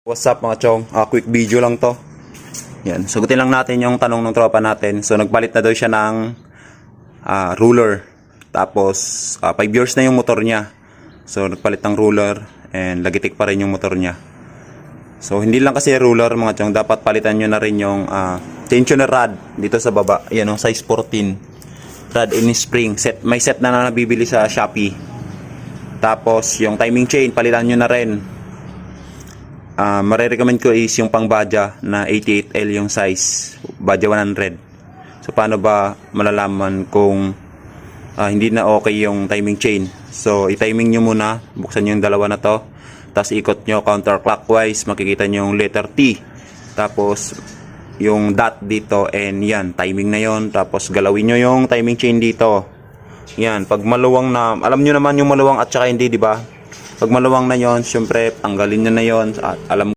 What's up mga chong? Quick video lang to. Yan, sagutin lang natin yung tanong ng tropa natin. So nagpalit na daw siya ng ruler. Tapos 5 years na yung motor niya. So nagpalit ng ruler and lagitik pa rin yung motor niya. So hindi lang kasi ruler mga chong, dapat palitan nyo na rin yung tensioner rod dito sa baba. Yan, size 14. Rod in spring. May set na nabibili sa Shopee. Tapos yung timing chain palitan nyo na rin. Marirecommend ko is yung pang Badja na 88L yung size, Badja 100. So paano ba malalaman kung hindi na okay yung timing chain? So i-timing nyo muna, buksan nyo yung dalawa na to, tapos ikot nyo counterclockwise, makikita nyo yung letter T, tapos yung dot dito, and yan, timing na yon. Tapos galawin nyo yung timing chain dito. Yan, pag maluwang na, alam nyo naman yung maluwang at saka hindi, di ba? Pag maluwang na yon, syempre tanggalin nyo na yon. At alam